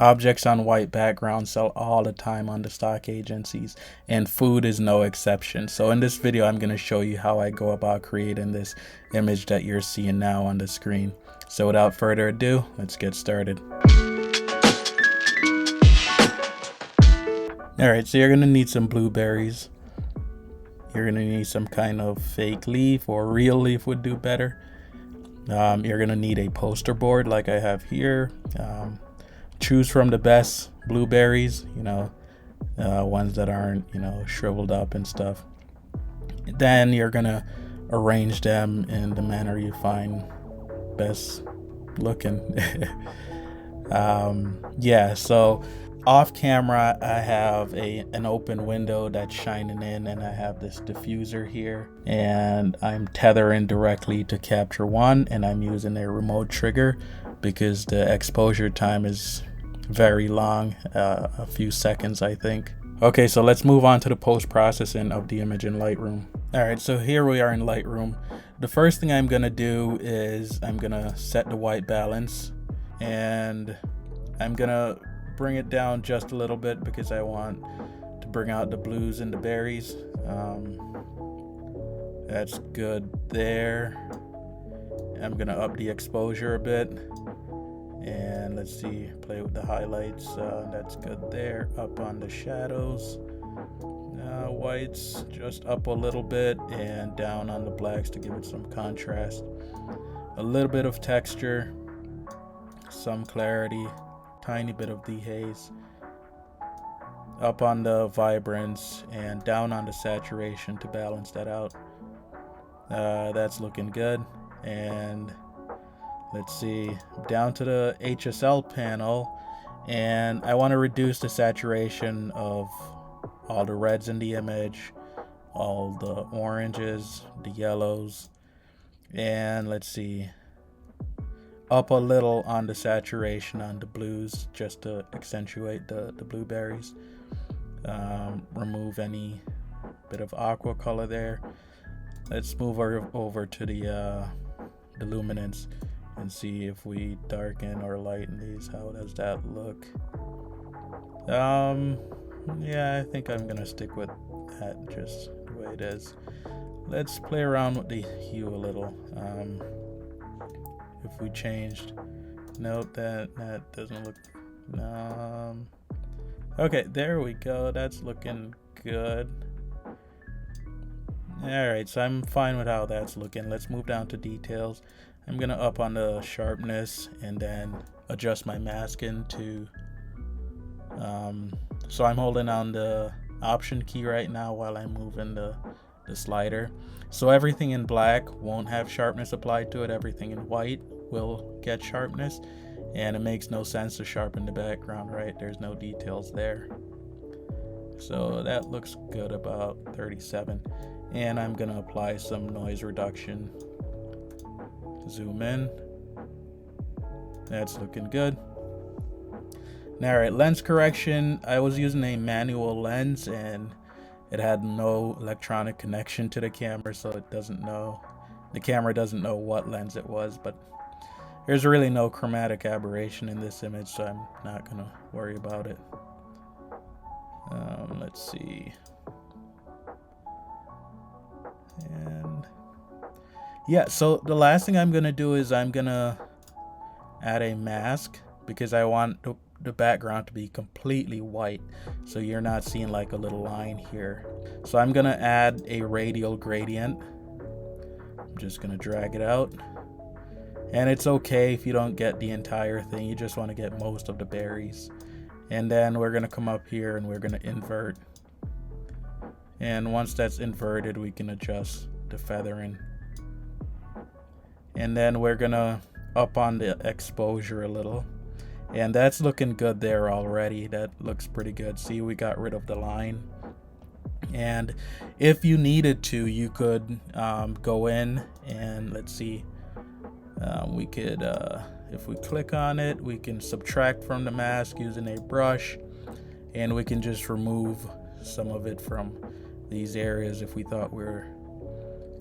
Objects on white backgrounds sell all the time on the stock agencies, and food is no exception. So in this video, I'm going to show you how I go about creating this image that you're seeing now on the screen. So without further ado, let's get started. Alright, so you're going to need some blueberries. You're going to need some kind of fake leaf, or real leaf would do better. You're going to need a poster board like I have here. Choose from the best blueberries, ones that aren't, shriveled up and stuff. Then you're going to arrange them in the manner you find best looking. So off camera, I have an open window that's shining in, and I have this diffuser here, and I'm tethering directly to capture one, and I'm using a remote trigger because the exposure time is very long, a few seconds, I think. Okay, so let's move on to the post-processing of the image in Lightroom. All right, so here we are in Lightroom. The first thing I'm gonna do is I'm gonna set the white balance, and I'm gonna bring it down just a little bit because I want to bring out the blues and the berries. That's good there. I'm gonna up the exposure a bit, and let's see, play with the highlights. That's good there. Up on the shadows, whites just up a little bit, and down on the blacks to give it some contrast. A little bit of texture, some clarity, tiny bit of dehaze. Up on the vibrance and down on the saturation to balance that out. That's looking good. And let's see, down to the HSL panel, and I want to reduce the saturation of all the reds in the image, all the oranges, the yellows, and let's see, up a little on the saturation on the blues just to accentuate the blueberries. Remove any bit of aqua color there. Let's move over to the luminance and see if we darken or lighten these. How does that look? Yeah, I think I'm gonna stick with that just the way it is. Let's play around with the hue a little. If we changed, note that doesn't look. Okay, there we go. That's looking good. Alright, so I'm fine with how that's looking. Let's move down to details. I'm gonna up on the sharpness and then adjust my masking to so I'm holding on the option key right now while I'm moving the slider. So everything in black won't have sharpness applied to it. Everything in white will get sharpness, and it makes no sense to sharpen the background, right? There's no details there. So that looks good, about 37. And I'm gonna apply some noise reduction. Zoom in. That's looking good. All right, lens correction. I was using a manual lens, and it had no electronic connection to the camera, so the camera doesn't know what lens it was, but there's really no chromatic aberration in this image, so I'm not gonna worry about it. Let's see. And yeah, so the last thing I'm gonna do is I'm gonna add a mask because I want the background to be completely white, so you're not seeing like a little line here. So I'm gonna add a radial gradient. I'm just gonna drag it out, and it's okay if you don't get the entire thing. You just want to get most of the berries. And then we're gonna come up here and we're gonna invert, and once that's inverted, we can adjust the feathering. And then we're gonna up on the exposure a little, and that's looking good there already. That looks pretty good. See, we got rid of the line, and if you needed to, you could go in and let's see, we could if we click on it, we can subtract from the mask using a brush, and we can just remove some of it from these areas if we thought we were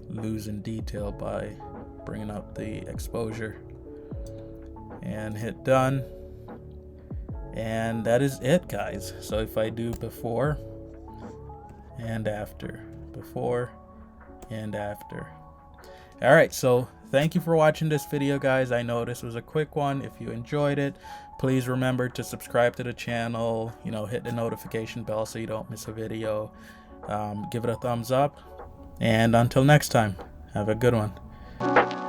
losing detail by bringing up the exposure. And hit done. And that is it, guys. So if I do before and after, before and after. All right, so thank you for watching this video, guys. I know this was a quick one. If you enjoyed it, please remember to subscribe to the channel, you know, hit the notification bell so you don't miss a video. Give it a thumbs up, and until next time, have a good one.